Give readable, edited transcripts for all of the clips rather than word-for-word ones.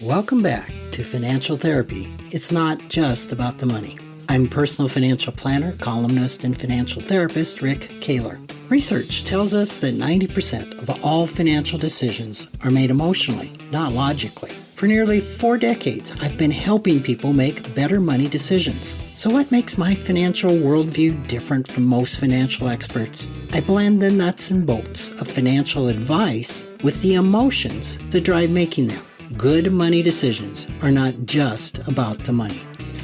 Welcome back to Financial Therapy. It's not just about the money. I'm personal financial planner, columnist, and financial therapist Rick Kahler. Research tells us that 90% of all financial decisions are made emotionally, not logically. For nearly 4 decades, I've been helping people make better money decisions. So what makes my financial worldview different from most financial experts? I blend the nuts and bolts of financial advice with the emotions that drive making them. Good money decisions are not just about the money.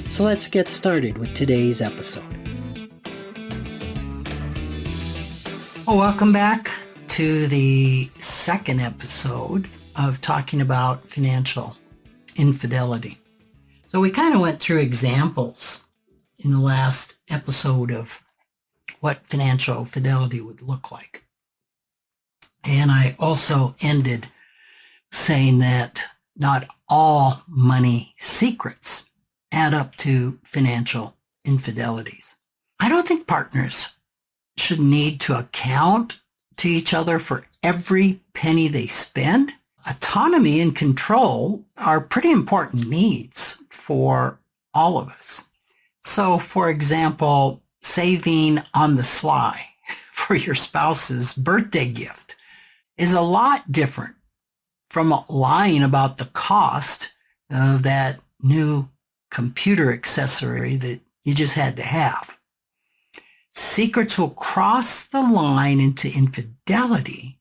So let's get started with today's episode. Well, welcome back to the second episode of talking about financial infidelity. So we kind of went through examples in the last episode of what financial fidelity would look like. And I also ended saying that not all money secrets add up to financial infidelities. I don't think partners should need to account to each other for every penny they spend. Autonomy and control are pretty important needs for all of us. So, for example, saving on the sly for your spouse's birthday gift is a lot different from lying about the cost of that new computer accessory that you just had to have. Secrets will cross the line into infidelity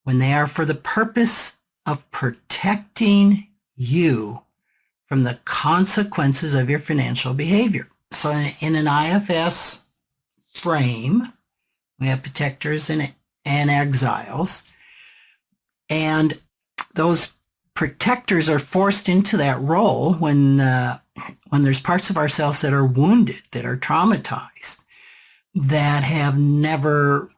when they are for the purpose of protecting you from the consequences of your financial behavior. So in an IFS frame, we have protectors and exiles, and those protectors are forced into that role when there's parts of ourselves that are wounded, that are traumatized, that have never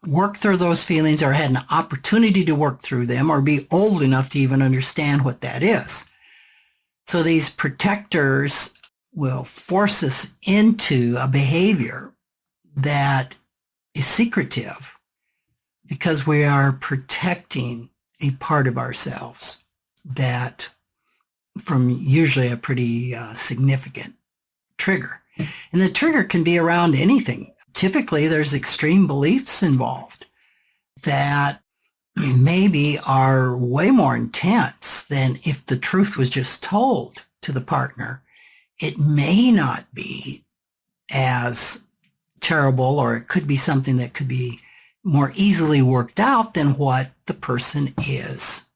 worked through those feelings or had an opportunity to work through them or be old enough to even understand what that is. So these protectors will force us into a behavior that is secretive because we are protecting a part of ourselves that from usually a pretty significant trigger. And the trigger can be around anything. Typically, there's extreme beliefs involved that maybe are way more intense than if the truth was just told to the partner. It may not be as terrible, or it could be something that could be more easily worked out than what the person is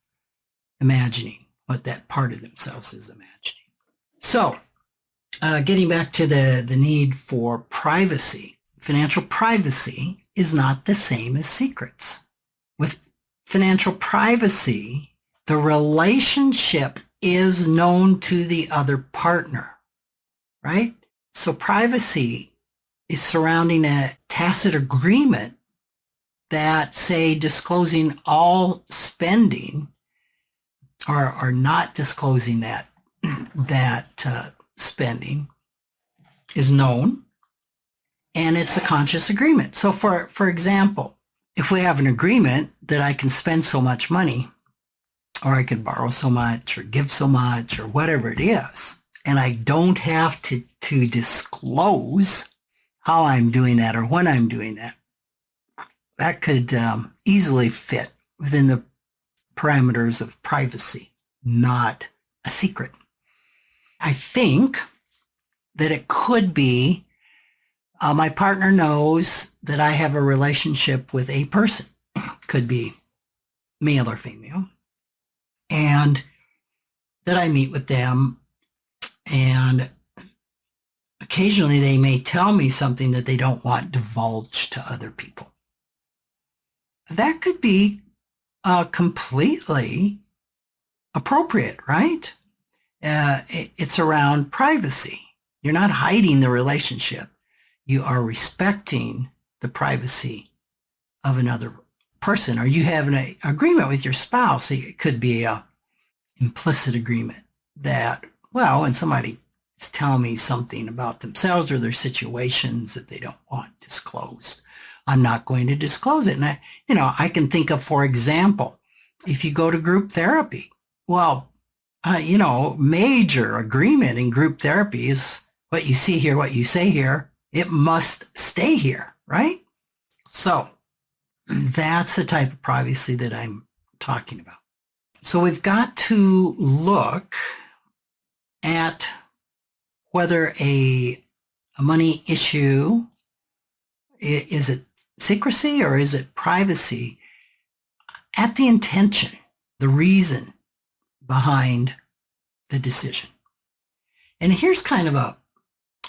imagining, what that part of themselves is imagining. So, getting back to the need for privacy, financial privacy is not the same as secrets. With financial privacy, the relationship is known to the other partner, right? So privacy is surrounding a tacit agreement that, say, disclosing all spending or not disclosing that spending is known, and it's a conscious agreement. So for example, if we have an agreement that I can spend so much money, or I could borrow so much, or give so much, or whatever it is, and I don't have to disclose how I'm doing that or when I'm doing that, that could easily fit within the parameters of privacy, not a secret. I think that it could be my partner knows that I have a relationship with a person, could be male or female, and that I meet with them, and occasionally they may tell me something that they don't want divulged to other people. That could be completely appropriate, right? It's around privacy. You're not hiding the relationship. You are respecting the privacy of another person, or you have an agreement with your spouse. It could be a implicit agreement that, well, when somebody is telling me something about themselves or their situations that they don't want disclosed, I'm not going to disclose it. And I can think of, for example, if you go to group therapy, well, major agreement in group therapy is what you see here, what you say here, it must stay here, right? So that's the type of privacy that I'm talking about. So we've got to look at whether a money issue, is it secrecy or is it privacy, at the intention, the reason behind the decision. And here's kind of a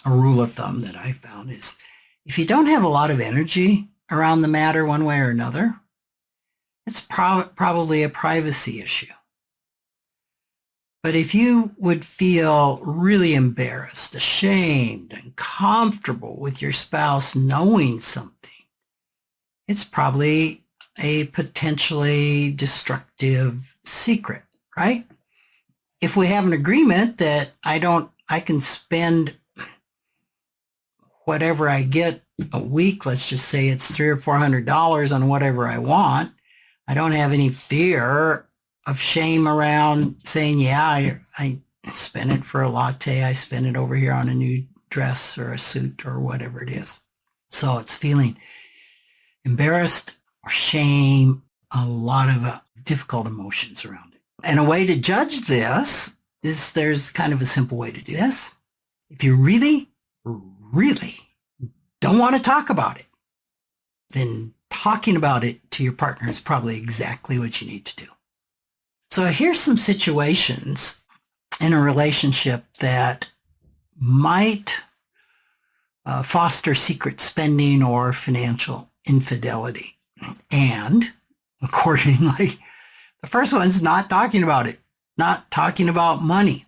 rule of thumb that I found is if you don't have a lot of energy around the matter one way or another, it's probably a privacy issue. But if you would feel really embarrassed, ashamed, uncomfortable with your spouse knowing something, it's probably a potentially destructive secret, right? If we have an agreement that I can spend whatever I get a week, let's just say it's $300 or $400 on whatever I want, I don't have any fear of shame around saying, yeah, I spent it for a latte, I spent it over here on a new dress or a suit or whatever it is. So it's feeling embarrassed or shame, a lot of difficult emotions around it. And a way to judge this is there's kind of a simple way to do this. If you really, really don't want to talk about it, then talking about it to your partner is probably exactly what you need to do. So here's some situations in a relationship that might foster secret spending or financial infidelity. And accordingly, the first one's not talking about it, not talking about money.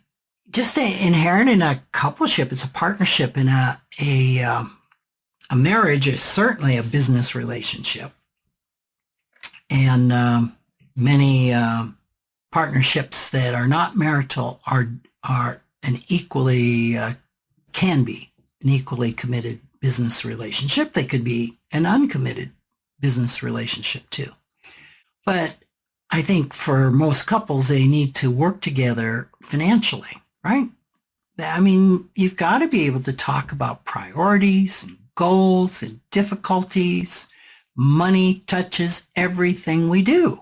Just inherent in a coupleship, it's a partnership, in a marriage is certainly a business relationship. And many partnerships that are not marital are an equally, can be an equally committed business relationship. They could be an uncommitted business relationship too. But I think for most couples, they need to work together financially, right? I mean, you've got to be able to talk about priorities and goals and difficulties. Money touches everything we do.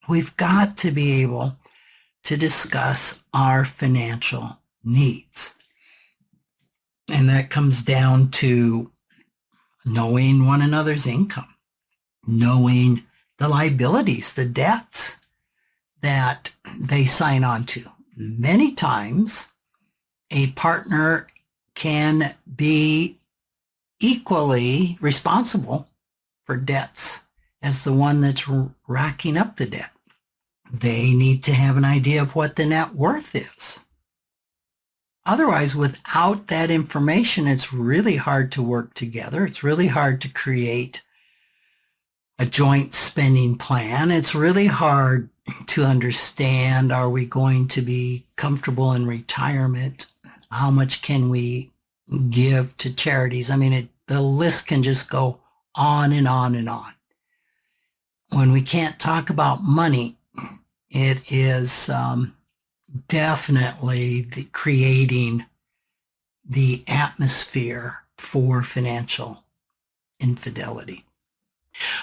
We've got to be able to discuss our financial needs. And that comes down to knowing one another's income, knowing the liabilities, the debts that they sign on to. Many times, a partner can be equally responsible for debts as the one that's racking up the debt. They need to have an idea of what the net worth is. Otherwise, without that information, it's really hard to work together. It's really hard to create a joint spending plan. It's really hard to understand, are we going to be comfortable in retirement? How much can we give to charities? I mean, the list can just go on and on and on. When we can't talk about money, it is definitely creating the atmosphere for financial infidelity.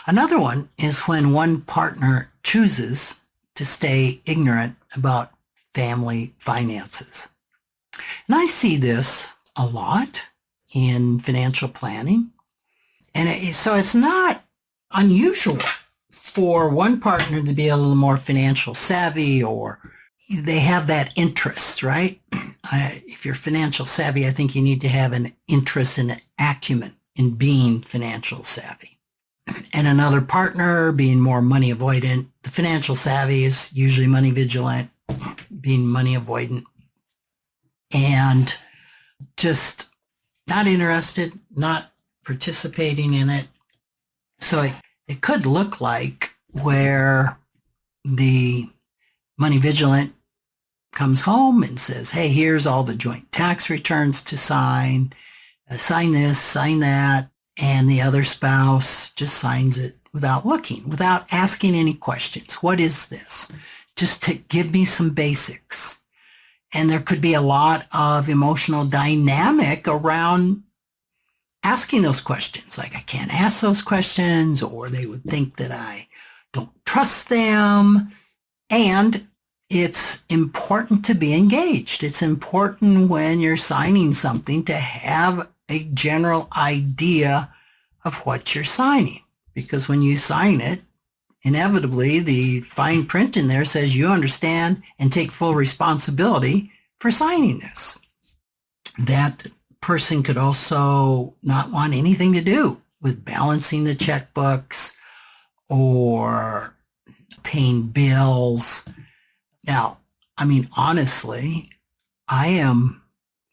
Another one is when one partner chooses to stay ignorant about family finances. And I see this a lot in financial planning. And so it's not unusual for one partner to be a little more financial savvy, or they have that interest, right? If you're financial savvy, I think you need to have an interest and an acumen in being financial savvy. And another partner being more money avoidant. The financial savvy is usually money vigilant, being money avoidant, and just not interested, not participating in it. So it could look like where the money vigilant comes home and says, hey, here's all the joint tax returns to sign. Sign this, sign that. And the other spouse just signs it without looking, without asking any questions. What is this? Just to give me some basics. And there could be a lot of emotional dynamic around asking those questions. Like, I can't ask those questions, or they would think that I don't trust them. And it's important to be engaged. It's important when you're signing something to have a general idea of what you're signing. Because when you sign it, inevitably the fine print in there says you understand and take full responsibility for signing this. That person could also not want anything to do with balancing the checkbooks or paying bills. Now, I mean, honestly, I am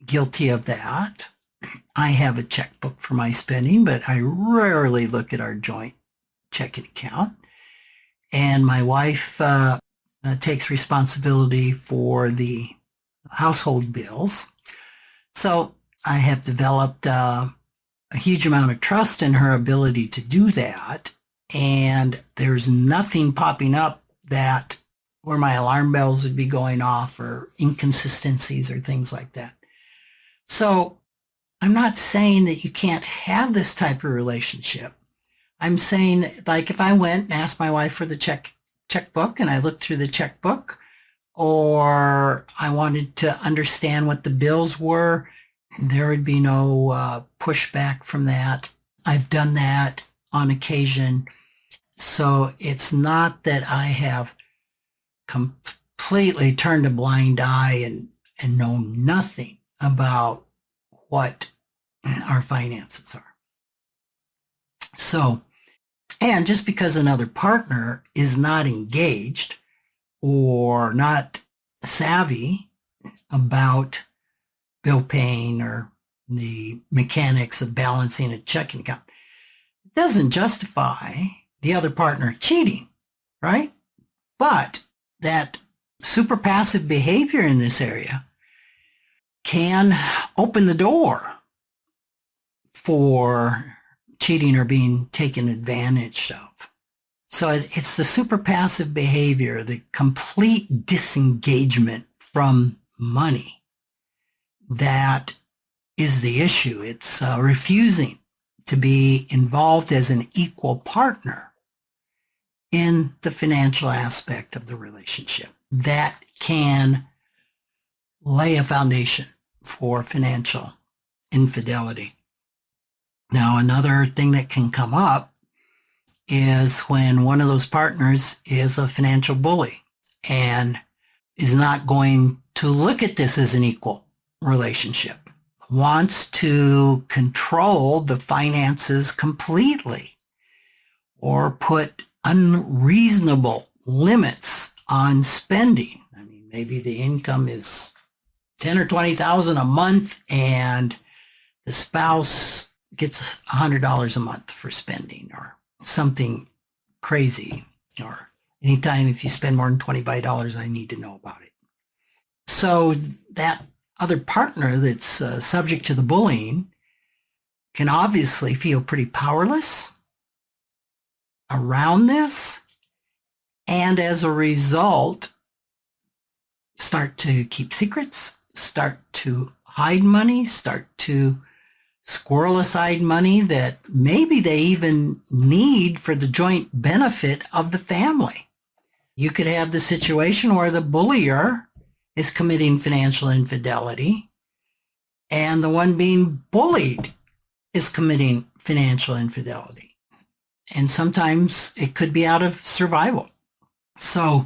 guilty of that. I have a checkbook for my spending, but I rarely look at our joint checking account. And my wife takes responsibility for the household bills. So I have developed a huge amount of trust in her ability to do that. And there's nothing popping up that where my alarm bells would be going off, or inconsistencies or things like that. So I'm not saying that you can't have this type of relationship. I'm saying, like, if I went and asked my wife for the checkbook and I looked through the checkbook, or I wanted to understand what the bills were, there would be no pushback from that. I've done that on occasion. So it's not that I have completely turned a blind eye and know nothing about what our finances are. So, and just because another partner is not engaged or not savvy about bill paying or the mechanics of balancing a checking account, it doesn't justify the other partner cheating, right? But that super passive behavior in this area can open the door for cheating or being taken advantage of. So it's the super passive behavior, the complete disengagement from money, that is the issue. It's refusing to be involved as an equal partner in the financial aspect of the relationship. That can lay a foundation for financial infidelity. Now, another thing that can come up is when one of those partners is a financial bully and is not going to look at this as an equal relationship, wants to control the finances completely, or put unreasonable limits on spending. I mean, maybe the income is 10 or 20,000 a month and the spouse gets $100 a month for spending, or something crazy, or anytime if you spend more than $25, I need to know about it. So that other partner that's subject to the bullying can obviously feel pretty powerless around this, and as a result, start to keep secrets, start to hide money, start to squirrel aside money that maybe they even need for the joint benefit of the family. You could have the situation where the bullier is committing financial infidelity and the one being bullied is committing financial infidelity. And sometimes it could be out of survival. So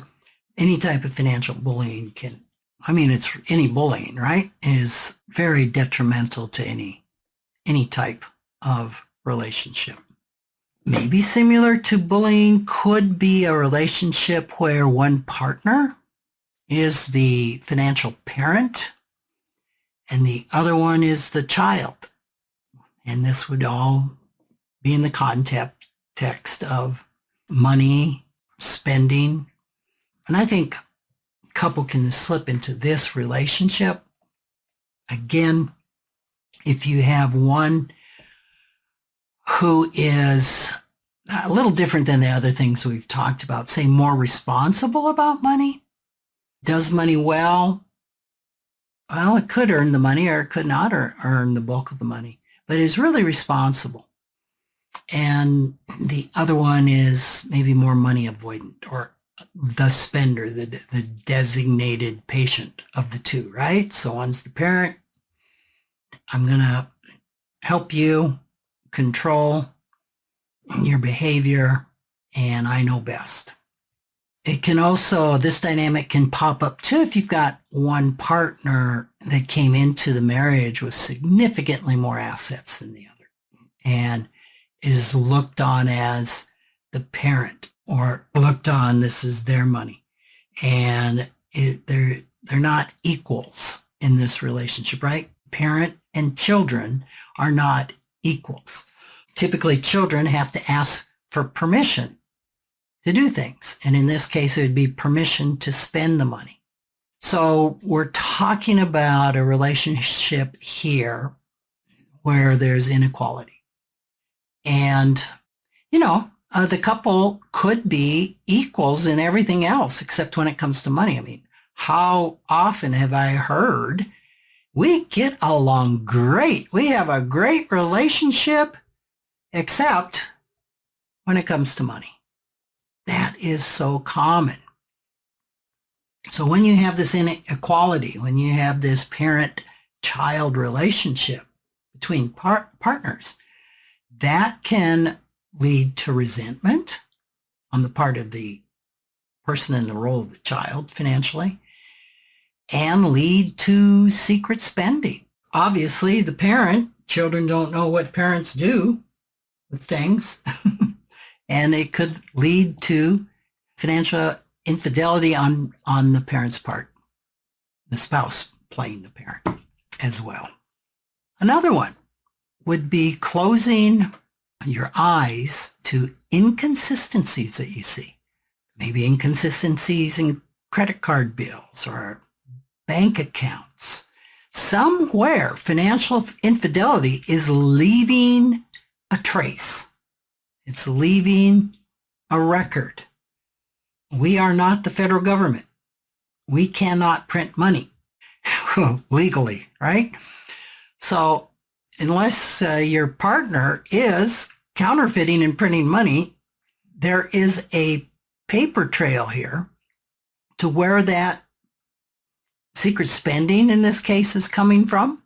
any type of financial bullying it's any bullying, right, is very detrimental to any type of relationship. Maybe similar to bullying could be a relationship where one partner is the financial parent and the other one is the child. And this would all be in the context of money, spending. And I think a couple can slip into this relationship. Again, if you have one who is a little different than the other things we've talked about, say more responsible about money, does money well, well, it could earn the money or it could not earn the bulk of the money, but is really responsible. And the other one is maybe more money avoidant or the spender, the designated patient of the two, right? So one's the parent. I'm going to help you control your behavior, and I know best. It can also, this dynamic can pop up too if you've got one partner that came into the marriage with significantly more assets than the other and is looked on as the parent or looked on this is their money. And they're not equals in this relationship, right? Parent and children are not equals. Typically, children have to ask for permission to do things. And in this case, it would be permission to spend the money. So we're talking about a relationship here where there's inequality. And, the couple could be equals in everything else except when it comes to money. I mean, how often have I heard we get along great. We have a great relationship except when it comes to money. That is so common. So when you have this inequality, when you have this parent-child relationship between partners, that can lead to resentment on the part of the person in the role of the child financially and lead to secret spending. Obviously, children don't know what parents do with things, and it could lead to financial infidelity on the parent's part, the spouse playing the parent as well. Another one would be closing your eyes to inconsistencies that you see. Maybe inconsistencies in credit card bills or bank accounts. Somewhere financial infidelity is leaving a trace. It's leaving a record. We are not the federal government. We cannot print money legally, right? So unless your partner is counterfeiting and printing money, there is a paper trail here to where that secret spending in this case is coming from,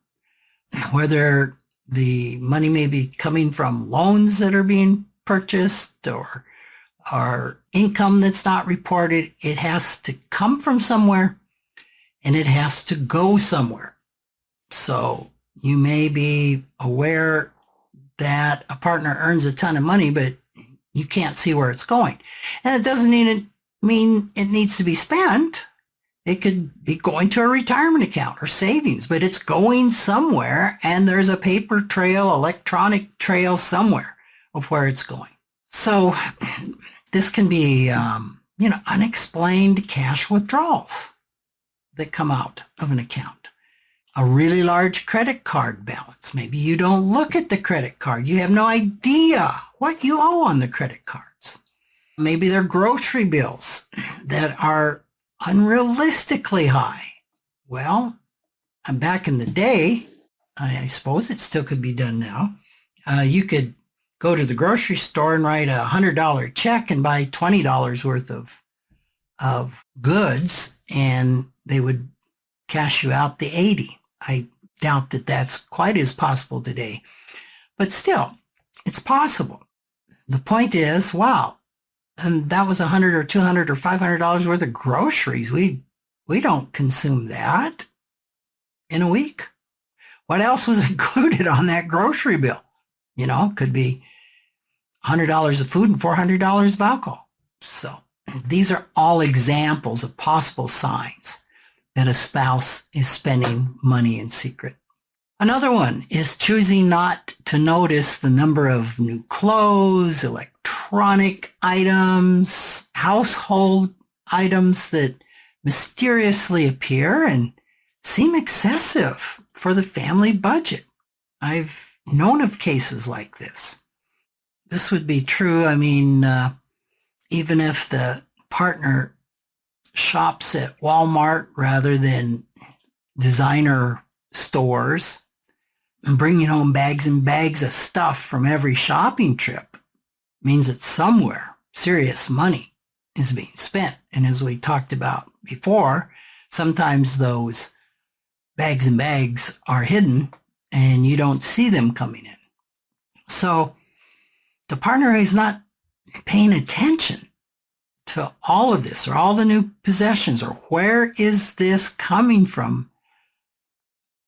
whether the money may be coming from loans that are being purchased or income that's not reported. It has to come from somewhere and it has to go somewhere. So you may be aware that a partner earns a ton of money, but you can't see where it's going. And it doesn't even mean it needs to be spent. It could be going to a retirement account or savings, but it's going somewhere and there's a paper trail, electronic trail somewhere of where it's going. So this can be, unexplained cash withdrawals that come out of an account. A really large credit card balance. Maybe you don't look at the credit card. You have no idea what you owe on the credit cards. Maybe they're grocery bills that are unrealistically high. Well, back in the day, I suppose it still could be done now. You could go to the grocery store and write a $100 check and buy $20 worth of goods, and they would cash you out the 80. I doubt that that's quite as possible today, but still, it's possible. The point is, wow, and that was $100 or $200 or $500 worth of groceries. We don't consume that in a week. What else was included on that grocery bill? Could be $100 of food and $400 of alcohol. So these are all examples of possible signs that a spouse is spending money in secret. Another one is choosing not to notice the number of new clothes, electronic items, household items that mysteriously appear and seem excessive for the family budget. I've known of cases like this. This would be true, even if the partner shops at Walmart rather than designer stores and bringing home bags and bags of stuff from every shopping trip means that somewhere serious money is being spent. And as we talked about before, sometimes those bags and bags are hidden and you don't see them coming in. So the partner is not paying attention to all of this or all the new possessions or where is this coming from,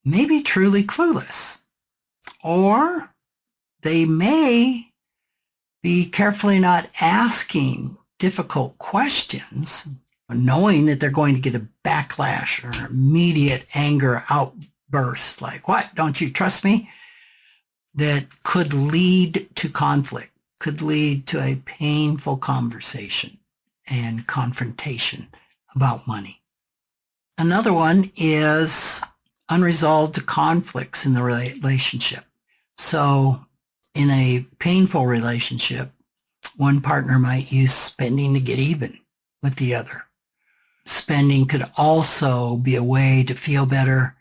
maybe truly clueless. Or they may be carefully not asking difficult questions, knowing that they're going to get a backlash or immediate anger outburst like, what, don't you trust me? That could lead to conflict, could lead to a painful conversation and confrontation about money. Another one is unresolved conflicts in the relationship. So in a painful relationship, one partner might use spending to get even with the other. Spending could also be a way to feel better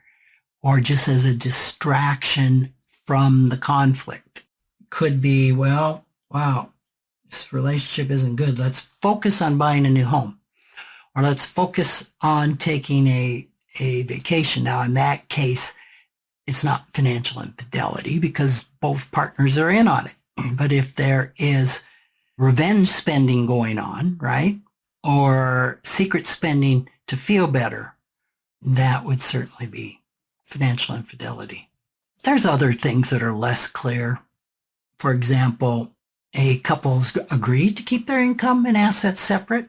or just as a distraction from the conflict. Could be, well, wow, this relationship isn't good. Let's focus on buying a new home. Or let's focus on taking a vacation. Now, in that case, it's not financial infidelity because both partners are in on it. But if there is revenge spending going on, right, or secret spending to feel better, that would certainly be financial infidelity. There's other things that are less clear. For example, a couple's agreed to keep their income and assets separate,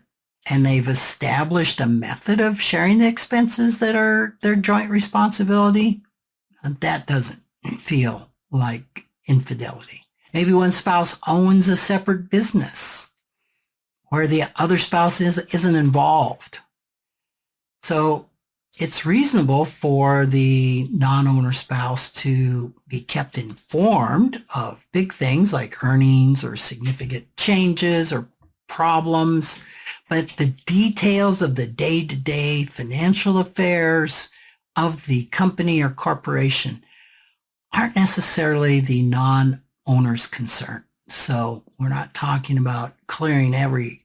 and they've established a method of sharing the expenses that are their joint responsibility. That doesn't feel like infidelity. Maybe one spouse owns a separate business where the other spouse isn't involved. So it's reasonable for the non-owner spouse to be kept informed of big things like earnings or significant changes or problems, but the details of the day-to-day financial affairs of the company or corporation aren't necessarily the non-owner's concern. So we're not talking about clearing every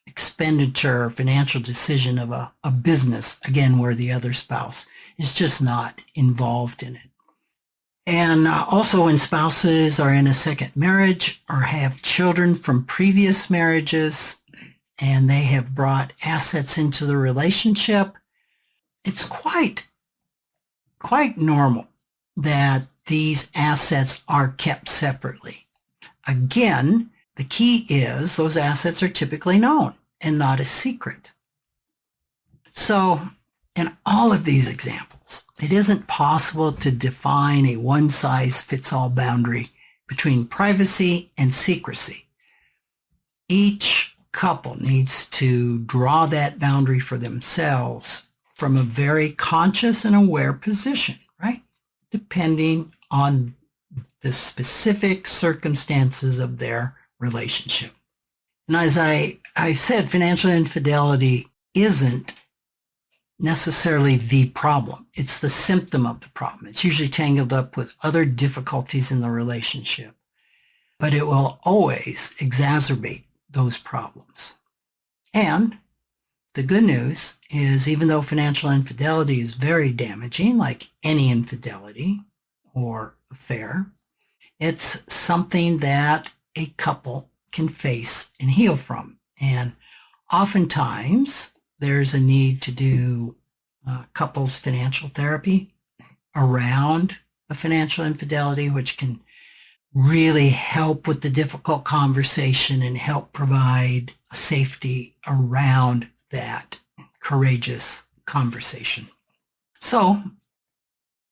expenditure or financial decision of a business, again, where the other spouse is just not involved in it. And also when spouses are in a second marriage or have children from previous marriages and they have brought assets into the relationship, it's quite normal that these assets are kept separately. Again, the key is those assets are typically known and not a secret. So in all of these examples, it isn't possible to define a one-size-fits-all boundary between privacy and secrecy. Each couple needs to draw that boundary for themselves from a very conscious and aware position, right? Depending on the specific circumstances of their relationship. And as I said, financial infidelity isn't necessarily the problem. It's the symptom of the problem. It's usually tangled up with other difficulties in the relationship, but it will always exacerbate those problems. And the good news is, even though financial infidelity is very damaging, like any infidelity or affair, it's something that a couple can face and heal from. And oftentimes there's a need to do couples financial therapy around a financial infidelity, which can really help with the difficult conversation and help provide safety around that courageous conversation. So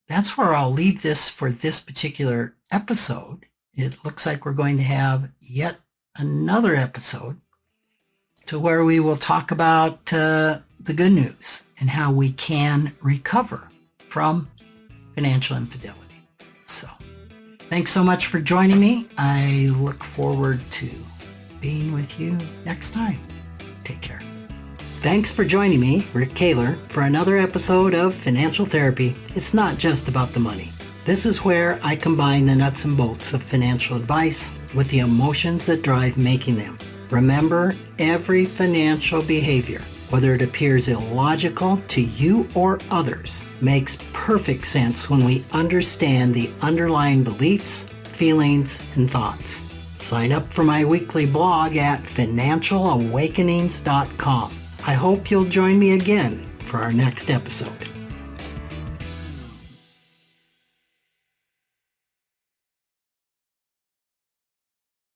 that's where I'll leave this for this particular episode. It looks like we're going to have yet another episode to where we will talk about the good news and how we can recover from financial infidelity. So thanks so much for joining me. I look forward to being with you next time. Take care. Thanks for joining me, Rick Kahler, for another episode of Financial Therapy. It's not just about the money. This is where I combine the nuts and bolts of financial advice with the emotions that drive making them. Remember, every financial behavior, whether it appears illogical to you or others, makes perfect sense when we understand the underlying beliefs, feelings, and thoughts. Sign up for my weekly blog at financialawakenings.com. I hope you'll join me again for our next episode.